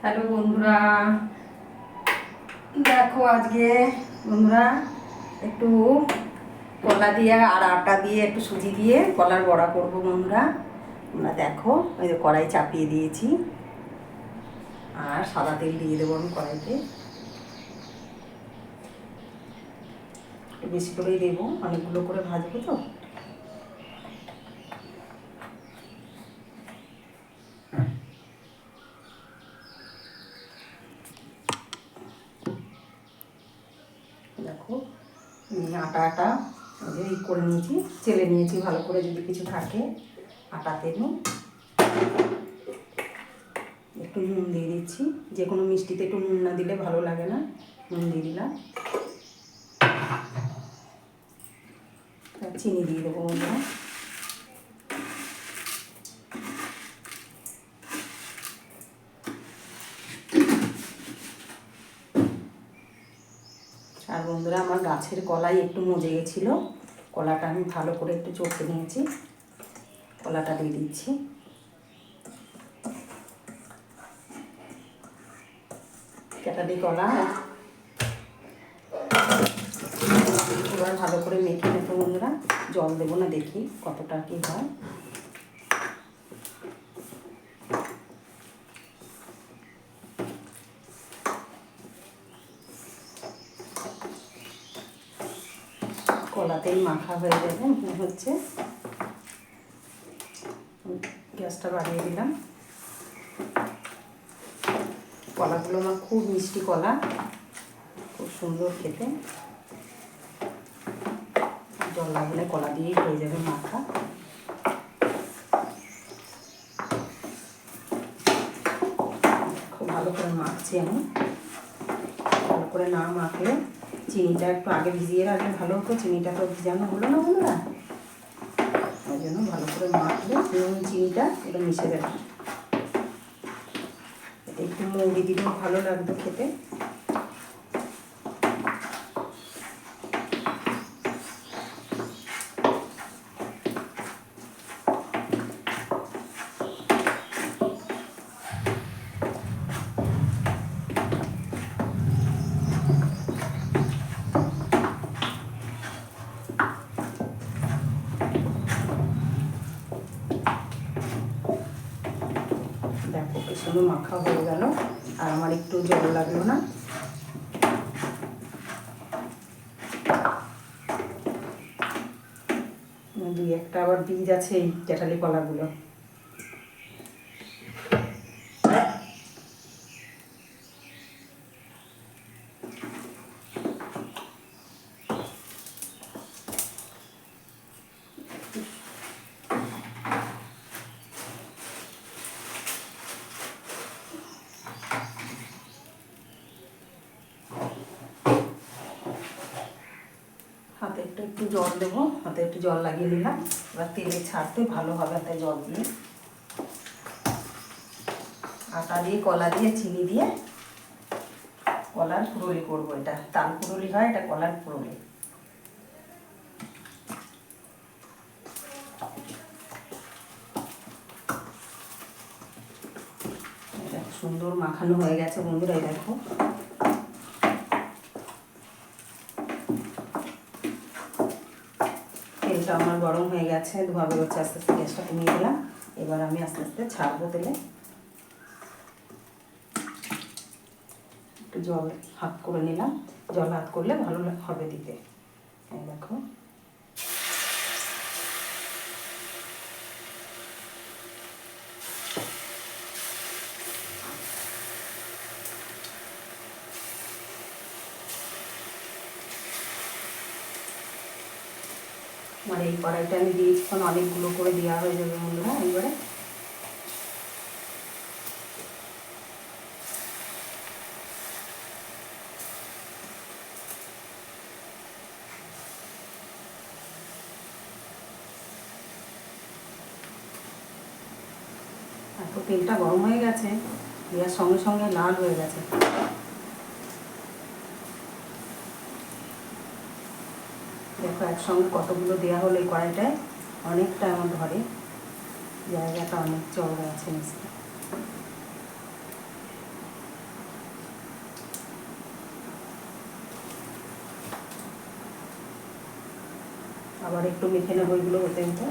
Hello বন্ধুরা, দেখো আজকে বন্ধুরা একটু কলা দিয়ে আর আটা দিয়ে একটু সুজি দিয়ে কলার বড়া করবো বন্ধুরা। তোমরা দেখো, ওই যে কড়াই চাপিয়ে দিয়েছি আর সাদা তেল দিয়ে দেবো আমি কড়াইতে। একটু বেশি করেই দেবো, অনেকগুলো করে ভাজবো তো। দেখো আটা এই করে নিয়েছি, চেলে নিয়েছি ভালো করে, যদি কিছু থাকে আটাতে নিই। একটু নুন দিয়ে দিচ্ছি, যে কোনো মিষ্টিতে একটু নুন না দিলে ভালো লাগে না, নুন দিয়ে দিলাম। চিনি দিয়ে দেবো বন্ধুরা। আর বন্ধুরা আমার গাছের কলাই একটু মজে গেছিলো, কলাটা আমি ভালো করে একটু চটকে নিয়েছি, কলাটা দিয়ে দিচ্ছি। কেটালি কলা এবার ভালো করে মেখে নেবো বন্ধুরা। জল দেবো না, দেখি কতটা কী হয়। কলাতেই মাখা হয়ে যাবে মনে হচ্ছে। গ্যাসটা বাড়িয়ে দিলাম। কলাগুলো আমার খুব মিষ্টি কলা, খুব সুন্দর খেতে। জল লাগলে কলা দিয়েই হয়ে যাবে মাখা। খুব ভালো করে মাখছি আমি। ভালো করে না মাখলে, চিনিটা একটু আগে ভিজিয়ে রাখলে ভালো হতো, চিনিটা তো ভিজানো হলো না বন্ধুরা। ওই জন্য ভালো করে মাখলে নুন চিনিটা এটা মিশে যাবে। এটা একটু মৌরি দিলেও ভালো লাগতো খেতে। দেখো কি সুন্দর মাখা হয়ে গেল, আর আমার একটু জল লাগলো না। দুই একটা আবার বীজ আছে এই জ্যাঠালি কলাগুলো। হাতে একটু জল দেবো, হাতে একটু জল লাগিয়ে নিলাম। এবার তেলে ছাড়তে ভালো হবে হাতে জল দিয়ে। আটা দিয়ে কলা দিয়ে চিনি দিয়ে কলার পুরলি করবো। এটা তাল পুরলি হয়, এটা কলার পুরলি। এটা সুন্দর মাখানো হয়ে গেছে বন্ধুরা, এই দেখো। তেলটা আমার গরম হয়ে গেছে, ধোয়া বেরোচ্ছে আস্তে আস্তে। গ্যাসটা কমিয়ে দিলাম। এবার আমি আস্তে আস্তে ছাড়বো তেলে। একটু জল হাত করে নিলাম, জল হাত করলে ভালো হবে দিতে। এই দেখো আমার এই কড়াইটা আমি দিয়েছি, অনেকগুলো করে দেওয়া হয়ে যাবে বন্ধুরা একবারে। তো তেলটা গরম হয়ে গেছে, দেওয়ার সঙ্গে সঙ্গে লাল হয়ে গেছে। দেখো একসঙ্গে কতগুলো দেওয়া হলো এই কড়াইটায়, অনেকটা আমার ধরে, জায়গাটা অনেক চওড়া আছে নিচে। আবার একটু মেখে নেবো এগুলো হতে হতে।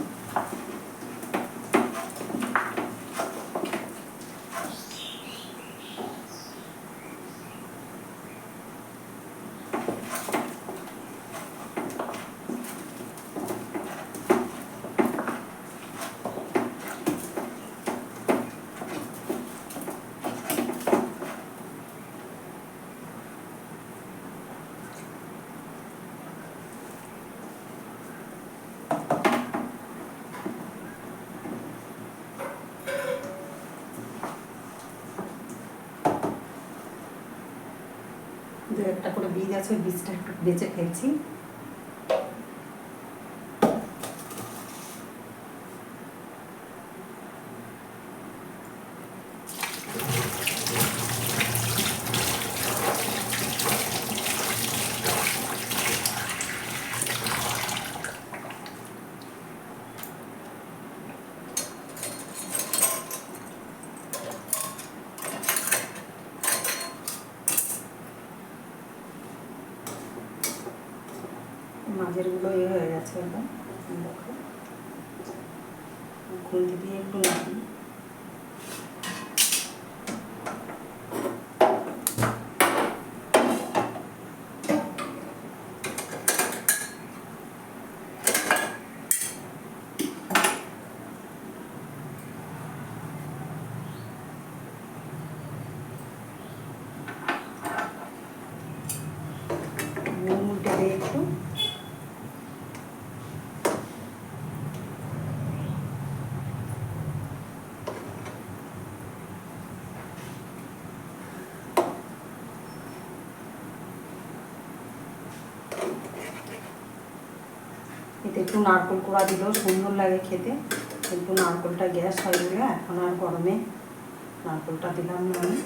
দু একটা করে বীজ আছে, ওই বীজটা একটু বেঁচে ফেলছি। মাঝেরগুলো হয়ে গেছে একদম। দেখো খুন্তি দিয়ে একটু নাড়ি। উল্টে দিয়ে একটু এতে একটু নারকেল কোড়া দিলেও সুন্দর লাগে খেতে, কিন্তু নারকেলটা গ্যাস হয়ে গেলে এখন আর গরমে নারকেলটা দিলাম না আমি।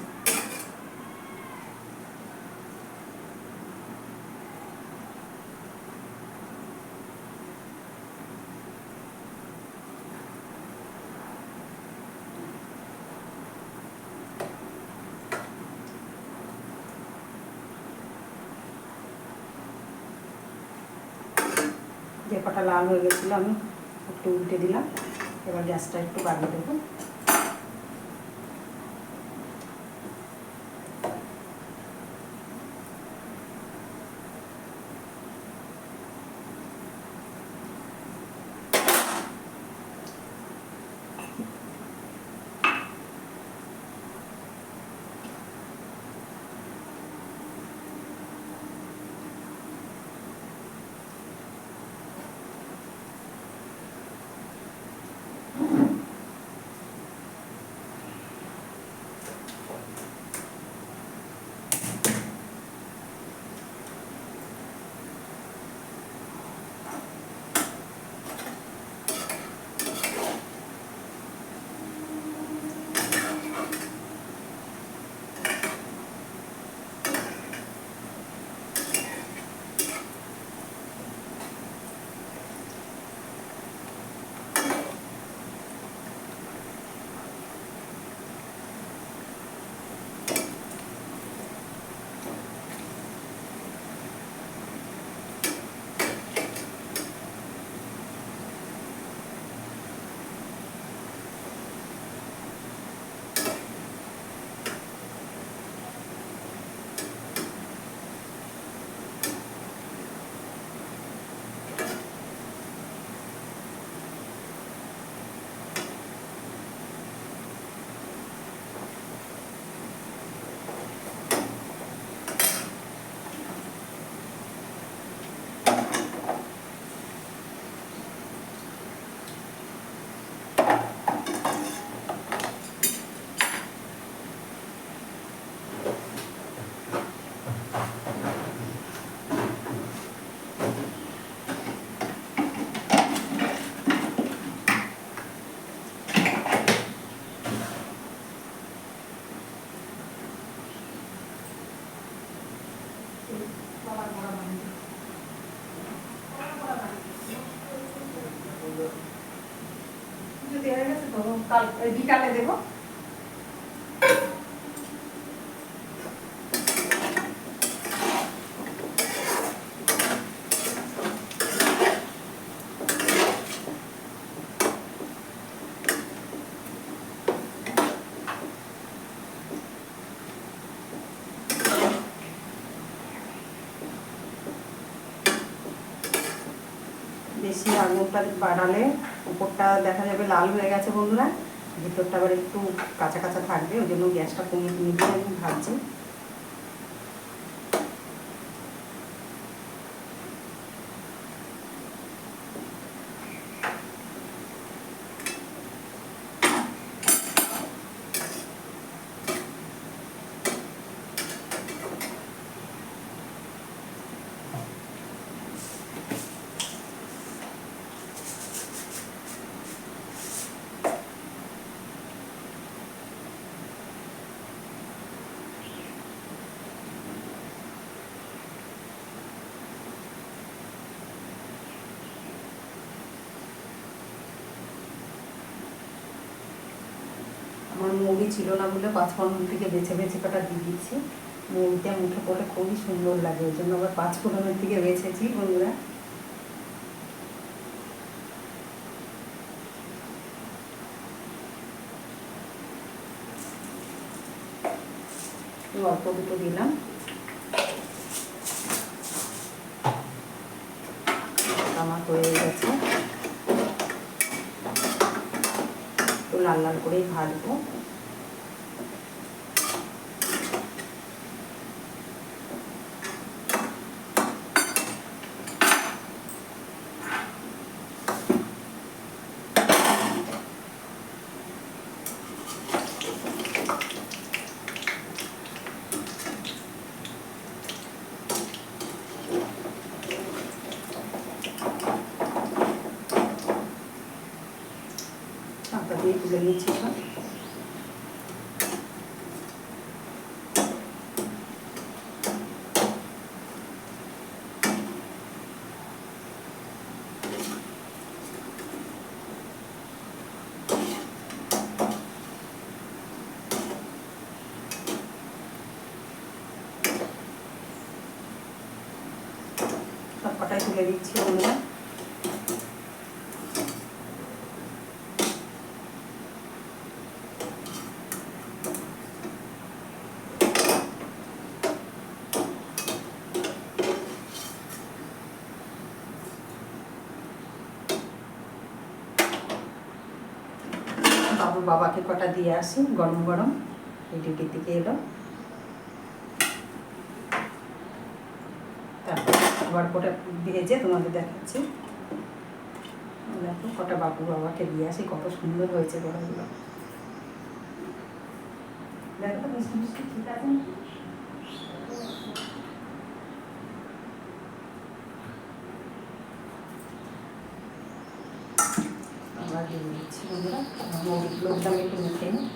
যে কটা লাল হয়ে গেছিলো আমি একটু উল্টে দিলাম। এবার গ্যাসটা একটু বাড়িয়ে দেবো। কাল বিকালে দেবো। বেশি আগুনটা বাড়ালে উপরটা দেখা যাবে লাল হয়ে গেছে বন্ধুরা, ভিতরটা আবার একটু কাঁচা কাঁচা থাকবে, ওই জন্য গ্যাসটা কমিয়ে দিয়ে আমি ভাজছি। আমার মুড়ি ছিল না বলে পাঁচফোড়ন থেকে বেছে বেছে কটা দিয়ে দিচ্ছি। মুড়িটা মুখে পড়লে খুবই সুন্দর লাগে, ওই জন্য আবার পাঁচফোড়নের থেকে বেছেছি বন্ধুরা। অল্প দুটো দিলাম, আমার হয়ে গেছে। একটু লাল লাল করেই ভাজবো। ঢাকা দিয়ে তুলে নিচ্ছি সব। সবকটাই তুলে দিচ্ছি বন্ধুরা। বাবুর বাবাকে কটা দিয়ে আসি, গরম গরম এই ডিউটি থেকে এলো। তারপর আবার কটা ভেজে তোমাদের দেখাচ্ছি। দেখো কটা বাবুর বাবাকে দিয়ে আসি, কত সুন্দর হয়েছে বড়াগুলো। দেখো তো মিষ্টি মিষ্টি ঠিক আছে। আবার দিয়ে দিচ্ছি বন্ধুরা, মুড়িগুলো আমি একটু মুখে নিই।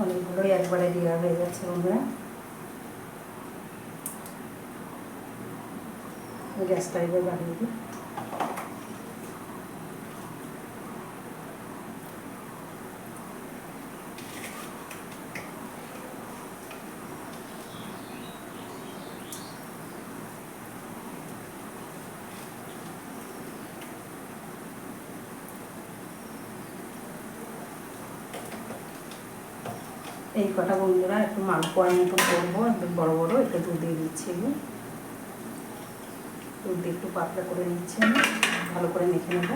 অনেকগুলোই একবারে দেওয়া হয়ে যাচ্ছে বন্ধুরা। গ্যাসটা এবার বাড়িয়ে দিই। এই কটা বন্ধুরা একটু মালপোয়ার মতো করবো, একটু বড় বড়, একটু দুধ দিয়ে দিচ্ছি। দুধ দিয়ে একটু পাতলা করে নিচ্ছি, আমি ভালো করে মেখে নেব।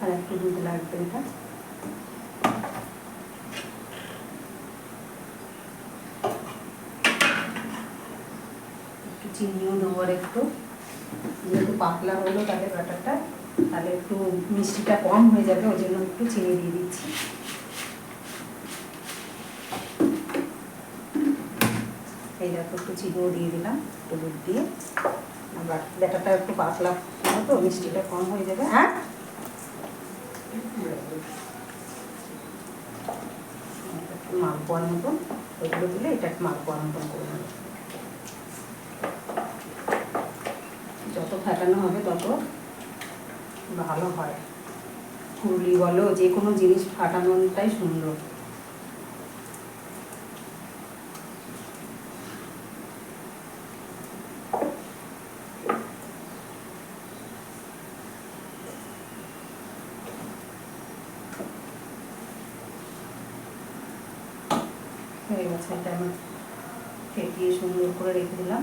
আর একটু দুধ লাগবে এটা। একটু চিনিও দেবো আর একটু, যেহেতু পাতলা হলো তাহলে ব্যাটারটা, তাহলে একটু মিষ্টিটা কম হয়ে যাবে, ওই জন্য একটু চিনি দিয়ে দিচ্ছি। এই দেখো একটু চিনিও দিয়ে দিলাম একটু দুধ দিয়ে, আবার ব্যাটারটা একটু পাতলা হলো তো মিষ্টিটা কম হয়ে যাবে। হ্যাঁ, একটু মালপোয়ার মতন ওইগুলো দিলে এটা একটু মালপোয়ার মতন করে নেবে। যত ফেটানো হবে তত ভালো হয়, ফুলি বলো যে কোনো জিনিস ফাটানোটাই সুন্দর। হয়ে গেছে, এটা আমি ফেটিয়ে সুন্দর করে রেখে দিলাম।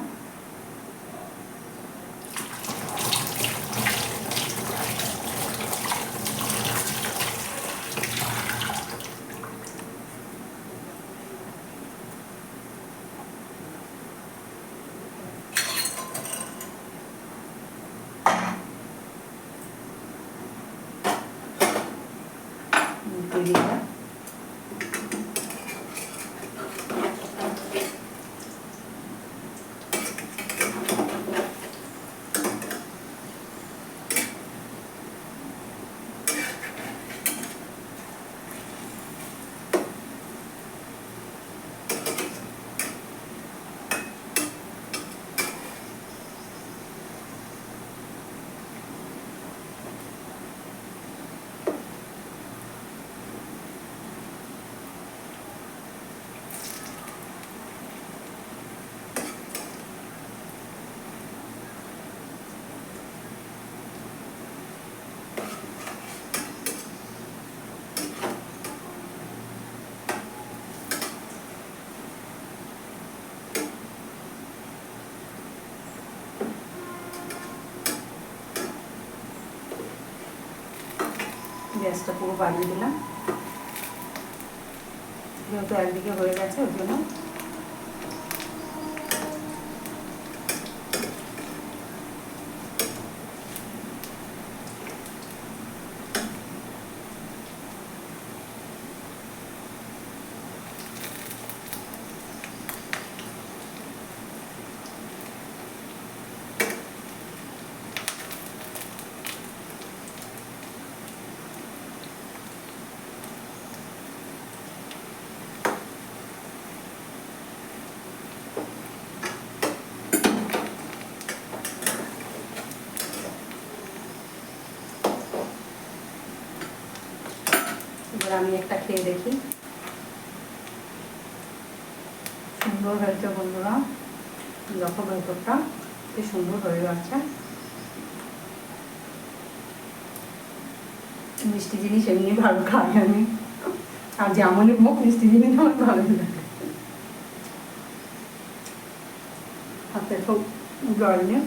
তৈরিটা গ্যাসটা পুরো বাড়িয়ে দিলাম, যেহেতু একদিকে হয়ে গেছে ওই জন্য। এবার আমি একটা খেয়ে দেখি। সুন্দর হয়েছে বন্ধুরা, দেখো ভেতরটা কি সুন্দর হয়ে যাচ্ছে। মিষ্টি জিনিস এমনি ভালো খাই আমি, আর যেমনই মুখ মিষ্টি জিনিস আমার ভালো লাগে। হাতে খুব জল নিয়ে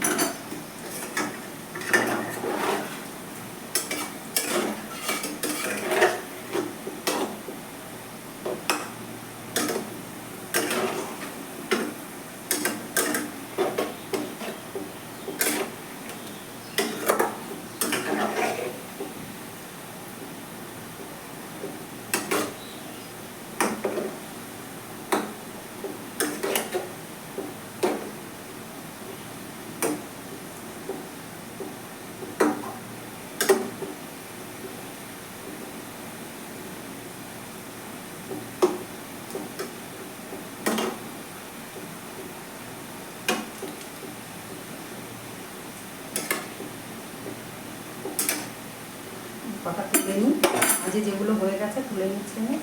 কটা তুলে নিই, আজকে যেগুলো হয়ে গেছে তুলে নিচ্ছি আমি,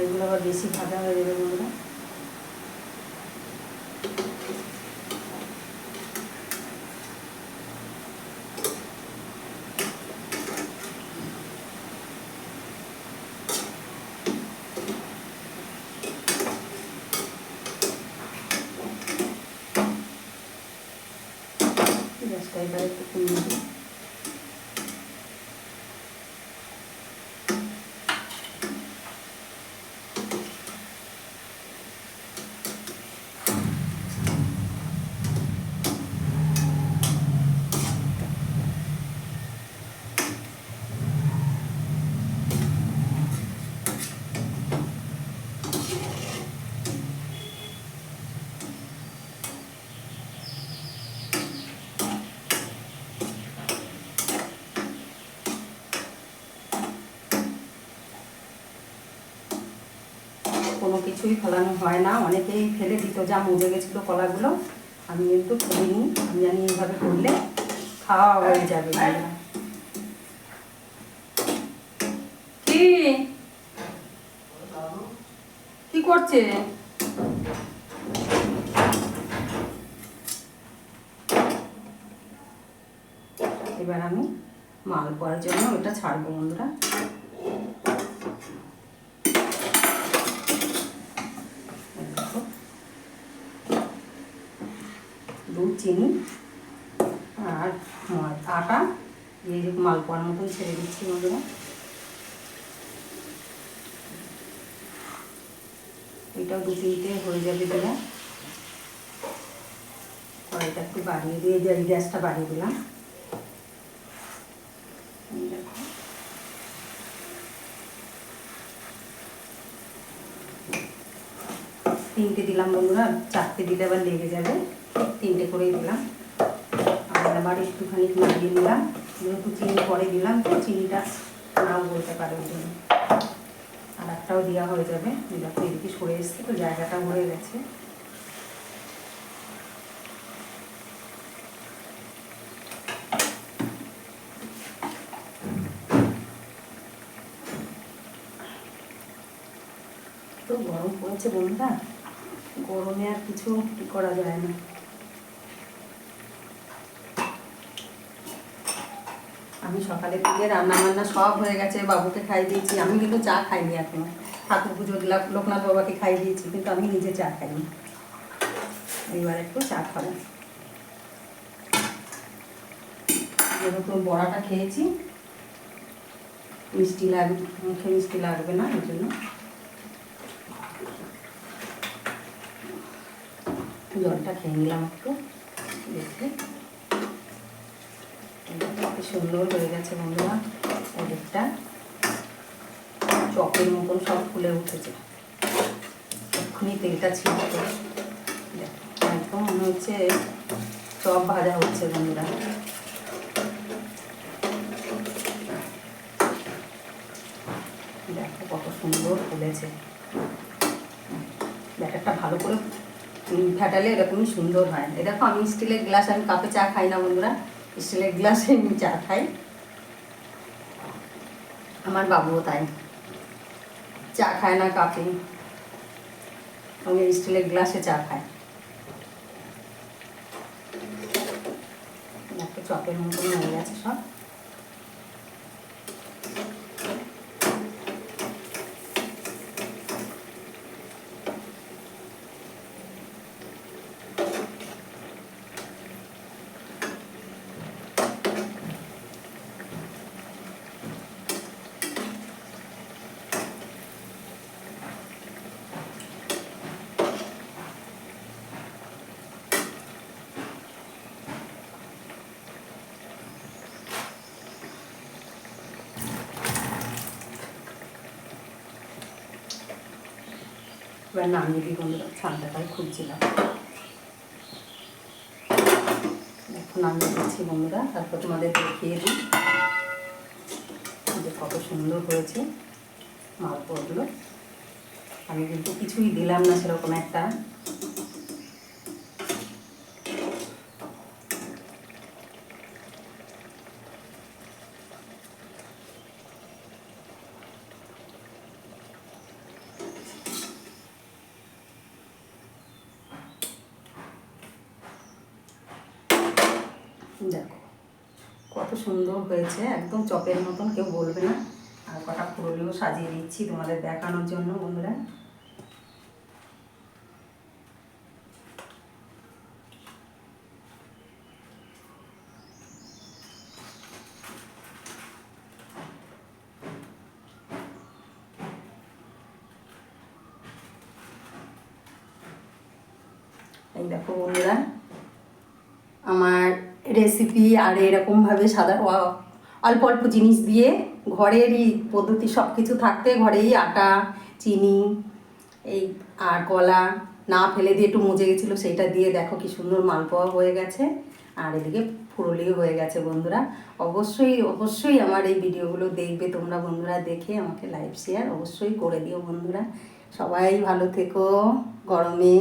এগুলো আবার বেশি ভাজা হয়ে যাবে বন্ধুরা। গ্যাসটা এবার একটু কমিয়ে দিই। কোনো কিছুই ফেলানো হয় না, অনেকেই ফেলে দিত যা মজে গেছিলো কলাগুলো, আমি কিন্তু ফেলিনি। আমি জানি এইভাবে করলে খাওয়া হয়ে যাবে। কি কি করছে? এবার আমি মাল পড়ার জন্য ওটা ছাড়বো বন্ধুরা। দুধ, চিনি আর আটা এই মাল পড়ার মতন ছেড়ে দিচ্ছি বন্ধুরা। এটাও 2-3টে হয়ে যাবে দিলে। কড়াইটা একটু বাড়িয়ে দিয়ে গ্যাসটা বাড়িয়ে দিলাম। তিনটে দিলাম বন্ধুরা, 4টে দিলে আবার লেগে যাবে, 3টে করেই দিলাম। আর আবার একটুখানি নাড়িয়ে নিলাম, যেহেতু চিনি পরে দিলাম তো চিনিটা নাও বলতে পারে ওই জন্য। আর একটাও দেওয়া হয়ে যাবে। দেখো এদিকে সরে এসছে তো জায়গাটা হয়ে গেছে। তো গরম পড়েছে বন্ধুরা, গরমে আর কিছু করা যায় না। আমি সকালে থেকে রান্না বান্না সব হয়ে গেছে, বাবুকে খাইয়ে দিয়েছি। আমি কিন্তু চা খাইনি এখনো। ঠাকুর পুজো লোকনাথ বাবাকে খাইয়ে দিয়েছি, কিন্তু আমি নিজে চা খাইনি। এবার একটু চা খাবো, যেহেতু বড়াটা খেয়েছি, মিষ্টি লাগবে, মুখে মিষ্টি লাগবে না, ওই জন্য জলটা খেয়ে নিলাম একটু। দেখে কি সুন্দর হয়ে গেছে বন্ধুরা, ওদিকটা চপের মতন সব ফুলে উঠেছে। এক্ষুনি তেলটা ছিটকে একদম মনে হচ্ছে চপ ভাজা হচ্ছে বন্ধুরা। দেখো কত সুন্দর ফুলেছে। ব্যাটারটা ভালো করে ফেটালে এরকমই সুন্দর হয়। এ দেখো আমি স্টিলের গ্লাস, আমি কাপে চা খাই না বন্ধুরা, স্টিলের গ্লাসে আমি চা খাই। আমার বাবুও তাই, চা খায় না কাপে, আমি স্টিলের গ্লাসে চা খাই। একটা চপের মতন হয়ে গেছে সব। এবার নামিয়ে দিই বন্ধুরা, ঠান্ডাটাই খুঁজছিলাম। এখন নামিয়ে দিচ্ছি বন্ধুরা, তারপর তোমাদের দেখিয়ে দিই যে কত সুন্দর হয়েছে মালপোয়াগুলো। আমি কিন্তু কিছুই দিলাম না সেরকম একটা। দেখো কত সুন্দর হয়েছে, একদম চপের মতন, কেউ বলবে না। আর কটা ফুলগুলো সাজিয়ে দিচ্ছি তোমাদের দেখানোর জন্য বন্ধুরা। এই দেখো বন্ধুরা আমার রেসিপি, আর এরকমভাবে সাদা অল্প অল্প জিনিস দিয়ে, ঘরেরই পদ্ধতি সব কিছু থাকতে, ঘরেই আটা, চিনি, এই আর কলা না ফেলে দিয়ে একটু মজে গেছিলো, সেইটা দিয়ে দেখো কি সুন্দর মালপোয়া হয়ে গেছে। আর এদিকে ফুরুলিও হয়ে গেছে বন্ধুরা। অবশ্যই অবশ্যই আমার এই ভিডিওগুলো দেখবে তোমরা বন্ধুরা, দেখে আমাকে লাইক শেয়ার অবশ্যই করে দিও বন্ধুরা। সবাই ভালো থেকো গরমে।